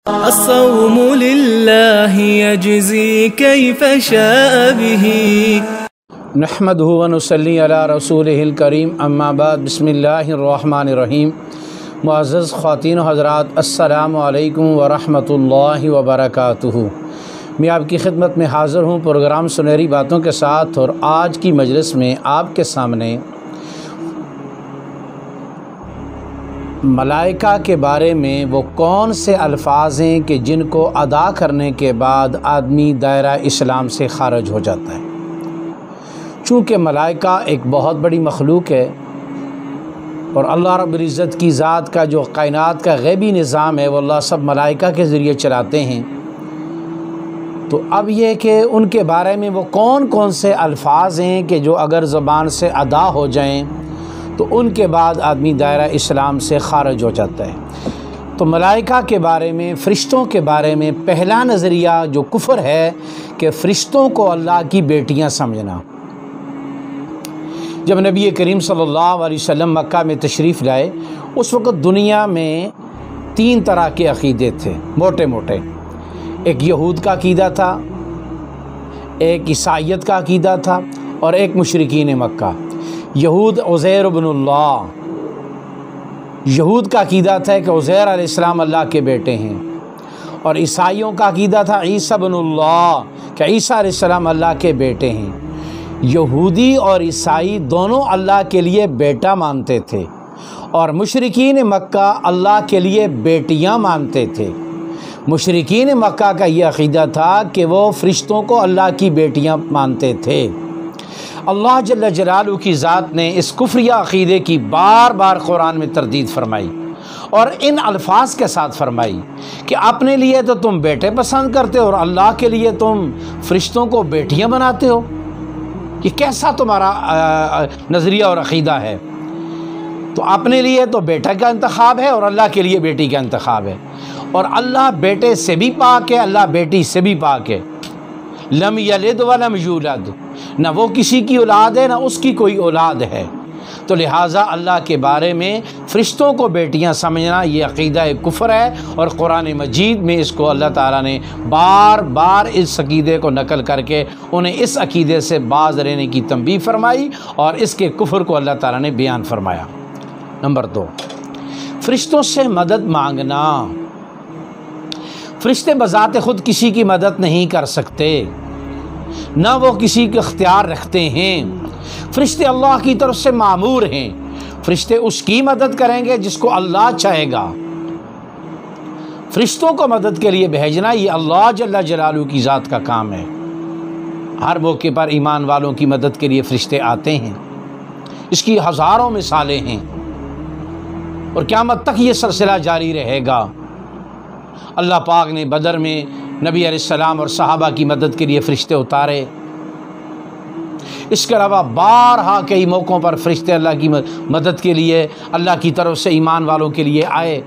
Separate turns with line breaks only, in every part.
الصوم لله يجزي كيف شاء به
نحمده ونصلي على رسوله الکریم اما بعد بسم اللہ الرحمن الرحیم۔ معزز خواتین و حضرات، السلام علیکم ورحمۃ اللہ وبرکاتہ۔ میں آپ کی خدمت میں حاضر ہوں پروگرام سنہری باتوں کے ساتھ، اور آج کی مجلس میں آپ کے سامنے ملائکہ کے بارے میں وہ کون سے الفاظ ہیں کہ جن کو ادا کرنے کے بعد آدمی دائرہ اسلام سے خارج ہو جاتا ہے۔ چونکہ ملائکہ ایک بہت بڑی مخلوق ہے، اور اللہ رب العزت کی ذات کا جو کائنات کا غیبی نظام ہے وہ اللہ سب ملائکہ کے ذریعے چلاتے ہیں۔ تو اب یہ کہ ان کے بارے میں وہ کون کون سے الفاظ ہیں کہ جو اگر زبان سے ادا ہو جائیں تو ان کے بعد آدمی دائرہ اسلام سے خارج ہو جاتا ہے۔ تو ملائکہ کے بارے میں، فرشتوں کے بارے میں پہلا نظریہ جو کفر ہے کہ فرشتوں کو اللہ کی بیٹیاں سمجھنا۔ جب نبی کریم صلی اللہ علیہ وسلم مکہ میں تشریف لائے، اس وقت دنیا میں 3 طرح کے عقیدے تھے موٹے موٹے۔ ایک یہود کا عقیدہ تھا، ایک عیسائیت کا عقیدہ تھا، اور ایک مشرکین مکہ۔ یہود عزیر بن اللہ، یہود کا عقیدہ تھا کہ عزیر علیہ السلام اللہ کے بیٹے ہیں، اور عیسائیوں کا عقیدہ تھا عیسیٰ بن اللہ کہ عیسیٰ علیہ السلام اللہ کے بیٹے ہیں۔ یہودی اور عیسائی دونوں اللہ کے لیے بیٹا مانتے تھے، اور مشرکین مکہ اللہ کے لیے بیٹیاں مانتے تھے۔ مشرکین مکہ کا یہ عقیدہ تھا کہ وہ فرشتوں کو اللہ کی بیٹیاں مانتے تھے۔ اللہ جل جلالہ کی ذات نے اس کفریہ عقیدے کی بار بار قرآن میں تردید فرمائی، اور ان الفاظ کے ساتھ فرمائی کہ اپنے لیے تو تم بیٹے پسند کرتے ہو اور اللہ کے لیے تم فرشتوں کو بیٹیاں بناتے ہو۔ یہ کیسا تمہارا نظریہ اور عقیدہ ہے؟ تو اپنے لیے تو بیٹا کا انتخاب ہے اور اللہ کے لیے بیٹی کا انتخاب ہے، اور اللہ بیٹے سے بھی پاک ہے، اللہ بیٹی سے بھی پاک ہے۔ لم یلد ولم یولد، نہ وہ کسی کی اولاد ہے نہ اس کی کوئی اولاد ہے۔ تو لہٰذا اللہ کے بارے میں فرشتوں کو بیٹیاں سمجھنا یہ عقیدہ کفر ہے، اور قرآن مجید میں اس کو اللہ تعالیٰ نے بار بار اس عقیدے کو نقل کر کے انہیں اس عقیدے سے باز رہنے کی تنبیہ فرمائی، اور اس کے کفر کو اللہ تعالیٰ نے بیان فرمایا۔ نمبر 2، فرشتوں سے مدد مانگنا۔ فرشتے بذات خود کسی کی مدد نہیں کر سکتے، نہ وہ کسی کے اختیار رکھتے ہیں۔ فرشتے اللہ کی طرف سے مامور ہیں، فرشتے اس کی مدد کریں گے جس کو اللہ چاہے گا۔ فرشتوں کو مدد کے لیے بھیجنا یہ اللہ جل جلالہ کی ذات کا کام ہے۔ ہر موقع پر ایمان والوں کی مدد کے لیے فرشتے آتے ہیں، اس کی ہزاروں مثالیں ہیں، اور قیامت تک یہ سلسلہ جاری رہے گا۔ اللہ پاک نے بدر میں نبی علیہ السلام اور صحابہ کی مدد کے لیے فرشتے اتارے۔ اس کے علاوہ بارہا کئی موقعوں پر فرشتے اللہ کی مدد کے لیے اللہ کی طرف سے ایمان والوں کے لیے آئے،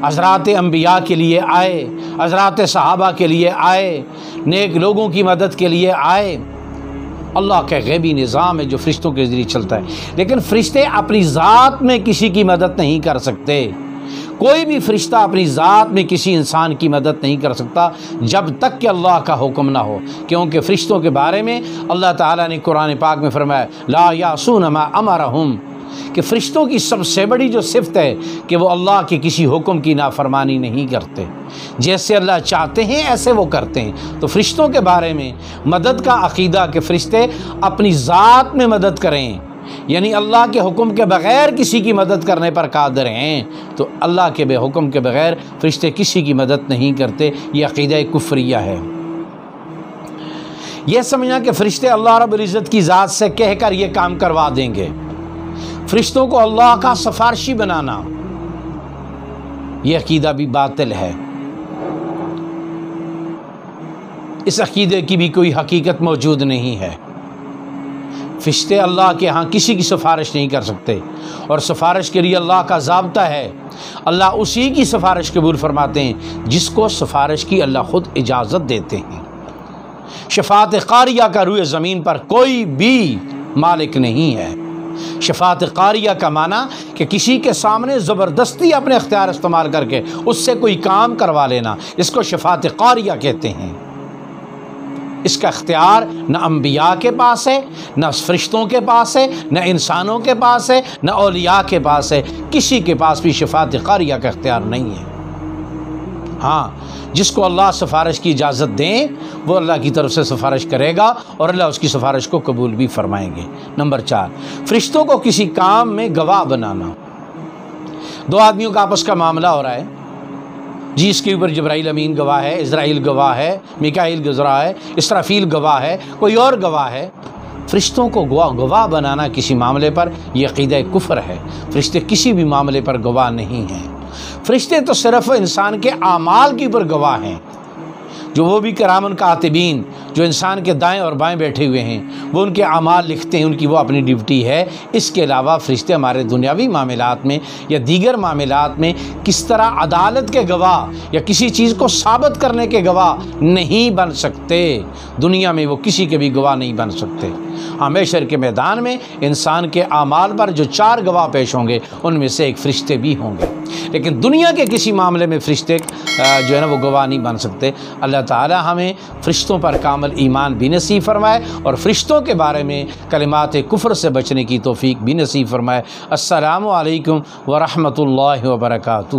حضرات انبیاء کے لیے آئے، حضرات صحابہ کے لیے آئے، نیک لوگوں کی مدد کے لیے آئے۔ اللہ کا غیبی نظام ہے جو فرشتوں کے ذریعے چلتا ہے، لیکن فرشتے اپنی ذات میں کسی کی مدد نہیں کر سکتے۔ کوئی بھی فرشتہ اپنی ذات میں کسی انسان کی مدد نہیں کر سکتا جب تک کہ اللہ کا حکم نہ ہو، کیونکہ فرشتوں کے بارے میں اللہ تعالیٰ نے قرآن پاک میں فرمایا لا یعصون ما امرہم، کہ فرشتوں کی سب سے بڑی جو صفت ہے کہ وہ اللہ کے کسی حکم کی نافرمانی نہیں کرتے، جیسے اللہ چاہتے ہیں ایسے وہ کرتے ہیں۔ تو فرشتوں کے بارے میں مدد کا عقیدہ کہ فرشتے اپنی ذات میں مدد کریں، یعنی اللہ کے حکم کے بغیر کسی کی مدد کرنے پر قادر ہیں، تو اللہ کے بے حکم کے بغیر فرشتے کسی کی مدد نہیں کرتے۔ یہ عقیدہ کفریہ ہے۔ یہ سمجھنا کہ فرشتے اللہ رب العزت کی ذات سے کہہ کر یہ کام کروا دیں گے، فرشتوں کو اللہ کا سفارشی بنانا، یہ عقیدہ بھی باطل ہے۔ اس عقیدے کی بھی کوئی حقیقت موجود نہیں ہے۔ فرشتے اللہ کے ہاں کسی کی سفارش نہیں کر سکتے، اور سفارش کے لیے اللہ کا ضابطہ ہے۔ اللہ اسی کی سفارش قبول فرماتے ہیں جس کو سفارش کی اللہ خود اجازت دیتے ہیں۔ شفاعت قاریہ کا روئے زمین پر کوئی بھی مالک نہیں ہے، شفاعت قاریہ کا معنی کہ کسی کے سامنے زبردستی اپنے اختیار استعمال کر کے اس سے کوئی کام کروا لینا، اس کو شفاعت قاریہ کہتے ہیں۔ اس کا اختیار نہ انبیاء کے پاس ہے، نہ فرشتوں کے پاس ہے، نہ انسانوں کے پاس ہے، نہ اولیاء کے پاس ہے، کسی کے پاس بھی شفاعت قاریہ کا اختیار نہیں ہے۔ ہاں، جس کو اللہ سفارش کی اجازت دیں وہ اللہ کی طرف سے سفارش کرے گا اور اللہ اس کی سفارش کو قبول بھی فرمائیں گے۔ نمبر 4، فرشتوں کو کسی کام میں گواہ بنانا۔ دو آدمیوں کا آپس کا معاملہ ہو رہا ہے، جی اس کے اوپر جبرائیل امین گواہ ہے، اسرائیل گواہ ہے، میکائیل گواہ ہے، اسرافیل گواہ ہے، کوئی اور گواہ ہے۔ فرشتوں کو گواہ بنانا کسی معاملے پر یہ عقیدہ کفر ہے۔ فرشتے کسی بھی معاملے پر گواہ نہیں ہیں۔ فرشتے تو صرف انسان کے اعمال کے اوپر گواہ ہیں، جو وہ بھی کرامن کاتبین جو انسان کے دائیں اور بائیں بیٹھے ہوئے ہیں، وہ ان کے اعمال لکھتے ہیں، ان کی وہ اپنی ڈیوٹی ہے۔ اس کے علاوہ فرشتے ہمارے دنیاوی معاملات میں یا دیگر معاملات میں کس طرح عدالت کے گواہ یا کسی چیز کو ثابت کرنے کے گواہ نہیں بن سکتے۔ دنیا میں وہ کسی کے بھی گواہ نہیں بن سکتے۔ حشر کے میدان میں انسان کے اعمال پر جو 4 گواہ پیش ہوں گے ان میں سے ایک فرشتے بھی ہوں گے، لیکن دنیا کے کسی معاملے میں فرشتے جو ہے نا وہ گواہ نہیں بن سکتے۔ اللہ تعالی ہمیں فرشتوں پر کامل ایمان بھی نصیب فرمائے اور فرشتوں کے بارے میں کلمات کفر سے بچنے کی توفیق بھی نصیب فرمائے۔ السلام علیکم ورحمۃ اللہ وبرکاتہ۔